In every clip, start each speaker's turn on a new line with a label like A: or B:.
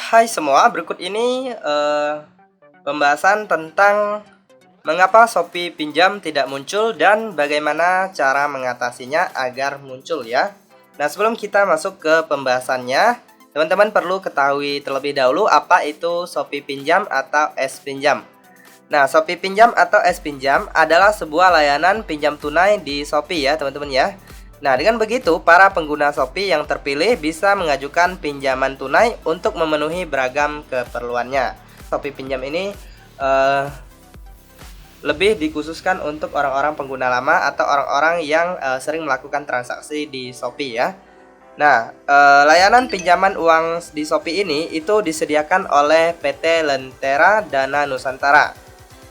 A: Hai semua, berikut ini pembahasan tentang mengapa Shopee pinjam tidak muncul dan bagaimana cara mengatasinya agar muncul ya. Nah, sebelum kita masuk ke pembahasannya, teman-teman perlu ketahui terlebih dahulu apa itu Shopee pinjam atau S-Pinjam. Nah, Shopee pinjam atau S-Pinjam adalah sebuah layanan pinjam tunai di Shopee ya, teman-teman ya. Nah, dengan begitu, para pengguna Shopee yang terpilih bisa mengajukan pinjaman tunai untuk memenuhi beragam keperluannya. Shopee pinjam ini lebih dikhususkan untuk orang-orang pengguna lama atau orang-orang yang sering melakukan transaksi di Shopee ya. Nah, layanan pinjaman uang di Shopee ini itu disediakan oleh PT Lentera Dana Nusantara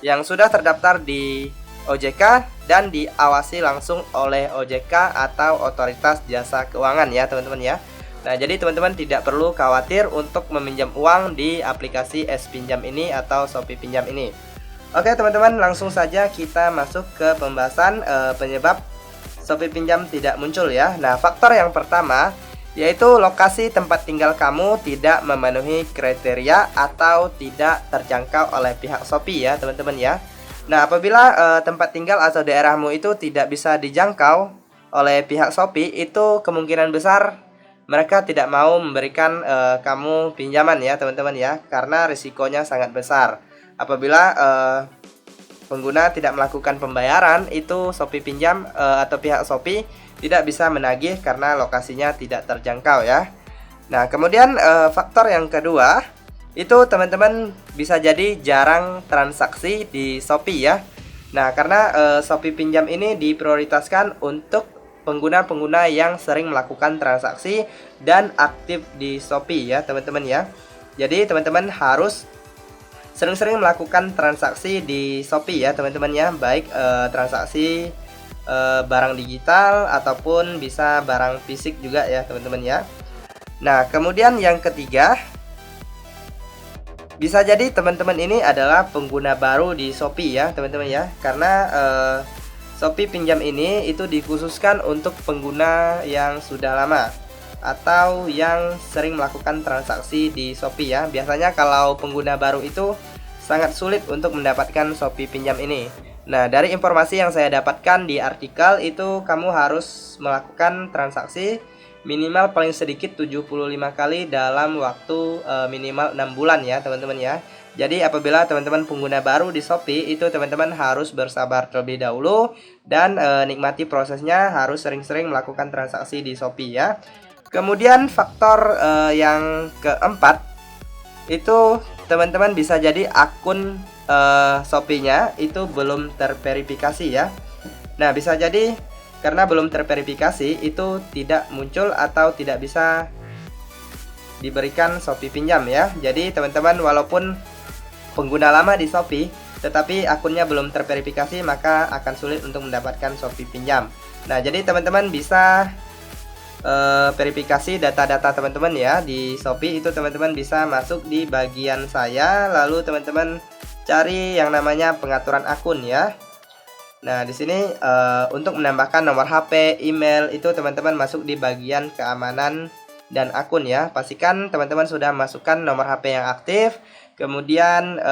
A: yang sudah terdaftar di OJK dan diawasi langsung oleh OJK atau Otoritas Jasa Keuangan ya teman-teman ya. Nah, jadi teman-teman tidak perlu khawatir untuk meminjam uang di aplikasi S-Pinjam ini atau Shopee Pinjam ini. Oke teman-teman, langsung saja kita masuk ke pembahasan penyebab Shopee Pinjam tidak muncul ya. Nah, faktor yang pertama yaitu lokasi tempat tinggal kamu tidak memenuhi kriteria atau tidak terjangkau oleh pihak Shopee ya teman-teman ya. Nah, apabila tempat tinggal atau daerahmu itu tidak bisa dijangkau oleh pihak Shopee, itu kemungkinan besar mereka tidak mau memberikan kamu pinjaman ya teman-teman ya, karena risikonya sangat besar. Apabila pengguna tidak melakukan pembayaran, itu Shopee pinjam atau pihak Shopee tidak bisa menagih karena lokasinya tidak terjangkau ya. Nah, kemudian faktor yang kedua itu teman-teman bisa jadi jarang transaksi di Shopee ya. Nah, karena Shopee pinjam ini diprioritaskan untuk pengguna-pengguna yang sering melakukan transaksi dan aktif di Shopee ya teman-teman ya. Jadi teman-teman harus sering-sering melakukan transaksi di Shopee ya teman-teman ya, baik transaksi barang digital ataupun bisa barang fisik juga ya teman-teman ya. Nah, kemudian yang ketiga, bisa jadi teman-teman ini adalah pengguna baru di Shopee ya teman-teman ya, karena Shopee pinjam ini itu dikhususkan untuk pengguna yang sudah lama atau yang sering melakukan transaksi di Shopee ya. Biasanya kalau pengguna baru itu sangat sulit untuk mendapatkan Shopee pinjam ini. Nah, dari informasi yang saya dapatkan di artikel itu kamu harus melakukan transaksi minimal paling sedikit 75 kali dalam waktu minimal 6 bulan ya teman-teman ya. Jadi apabila teman-teman pengguna baru di Shopee, itu teman-teman harus bersabar terlebih dahulu dan nikmati prosesnya, harus sering-sering melakukan transaksi di Shopee ya. Kemudian faktor yang keempat itu teman-teman bisa jadi akun Shopee-nya itu belum terverifikasi ya. Nah, bisa jadi karena belum terverifikasi itu tidak muncul atau tidak bisa diberikan Shopee pinjam ya. Jadi teman-teman walaupun pengguna lama di Shopee tetapi akunnya belum terverifikasi, maka akan sulit untuk mendapatkan Shopee pinjam. Nah, jadi teman-teman bisa verifikasi data-data teman-teman ya di Shopee. Itu teman-teman bisa masuk di bagian saya, lalu teman-teman cari yang namanya pengaturan akun ya. Nah, di sini untuk menambahkan nomor HP, email, itu teman-teman masuk di bagian keamanan dan akun ya. Pastikan teman-teman sudah masukkan nomor HP yang aktif, kemudian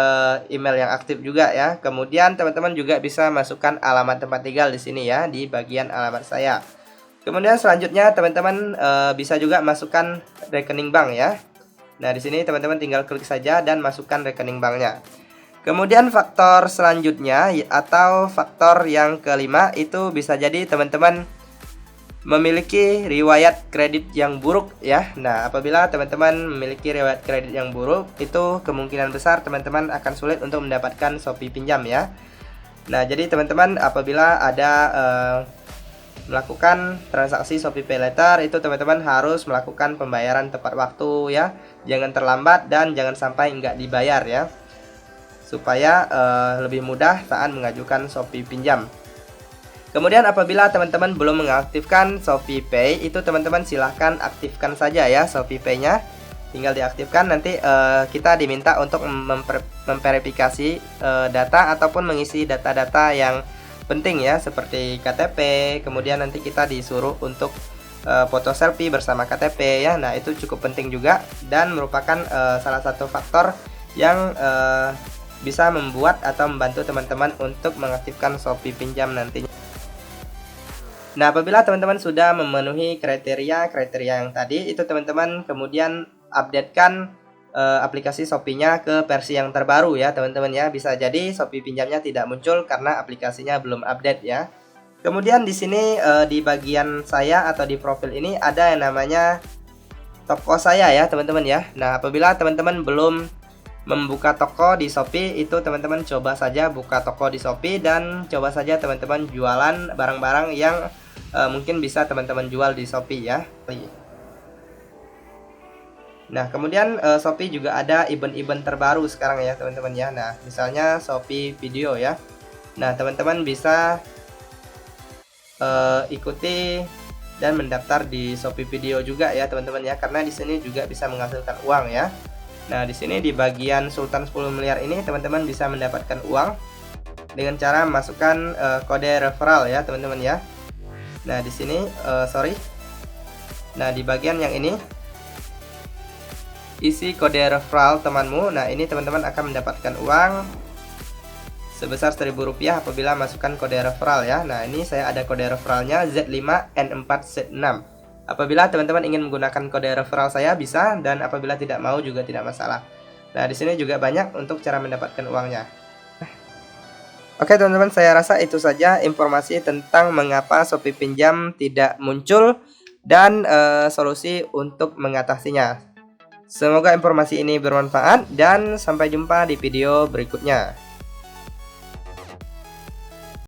A: email yang aktif juga ya. Kemudian teman-teman juga bisa masukkan alamat tempat tinggal di sini ya, di bagian alamat saya. Kemudian selanjutnya teman-teman bisa juga masukkan rekening bank ya. Nah, di sini teman-teman tinggal klik saja dan masukkan rekening banknya. Kemudian faktor selanjutnya atau faktor yang kelima itu bisa jadi teman-teman memiliki riwayat kredit yang buruk ya. Nah, apabila teman-teman memiliki riwayat kredit yang buruk, itu kemungkinan besar teman-teman akan sulit untuk mendapatkan Shopee pinjam ya. Nah, jadi teman-teman apabila ada melakukan transaksi Shopee Pay Later, itu teman-teman harus melakukan pembayaran tepat waktu ya. Jangan terlambat dan jangan sampai nggak dibayar ya, supaya lebih mudah saat mengajukan Shopee pinjam. Kemudian apabila teman-teman belum mengaktifkan Shopee Pay, itu teman-teman silahkan aktifkan saja ya Shopee Pay-nya. Tinggal diaktifkan, nanti kita diminta untuk memverifikasi data ataupun mengisi data-data yang penting ya, seperti KTP. Kemudian nanti kita disuruh untuk foto selfie bersama KTP ya. Nah, itu cukup penting juga dan merupakan salah satu faktor yang bisa membuat atau membantu teman-teman untuk mengaktifkan Shopee Pinjam nantinya. Nah, apabila teman-teman sudah memenuhi kriteria yang tadi, itu teman-teman kemudian updatekan aplikasi Shopee-nya ke versi yang terbaru ya, teman-teman ya. Bisa jadi Shopee Pinjamnya tidak muncul karena aplikasinya belum update ya. Kemudian di sini di bagian saya atau di profil ini ada yang namanya toko saya ya, teman-teman ya. Nah, apabila teman-teman belum membuka toko di Shopee, itu teman-teman coba saja buka toko di Shopee dan coba saja teman-teman jualan barang-barang yang mungkin bisa teman-teman jual di Shopee ya. Nah, kemudian Shopee juga ada event-event terbaru sekarang ya, teman-teman ya. Nah, misalnya Shopee Video ya. Nah, teman-teman bisa ikuti dan mendaftar di Shopee Video juga ya, teman-teman ya, karena di sini juga bisa menghasilkan uang ya. Nah, di sini di bagian Sultan 10 miliar ini teman-teman bisa mendapatkan uang dengan cara memasukkan kode referral ya, teman-teman ya. Nah, di sini Nah, di bagian yang ini isi kode referral temanmu. Nah, ini teman-teman akan mendapatkan uang sebesar Rp1.000 apabila masukkan kode referral ya. Nah, ini saya ada kode referralnya Z5N4Z6. Apabila teman-teman ingin menggunakan kode referral saya bisa, dan apabila tidak mau juga tidak masalah. Nah, di sini juga banyak untuk cara mendapatkan uangnya. Oke teman-teman, saya rasa itu saja informasi tentang mengapa Shopee Pinjam tidak muncul dan solusi untuk mengatasinya. Semoga informasi ini bermanfaat dan sampai jumpa di video berikutnya.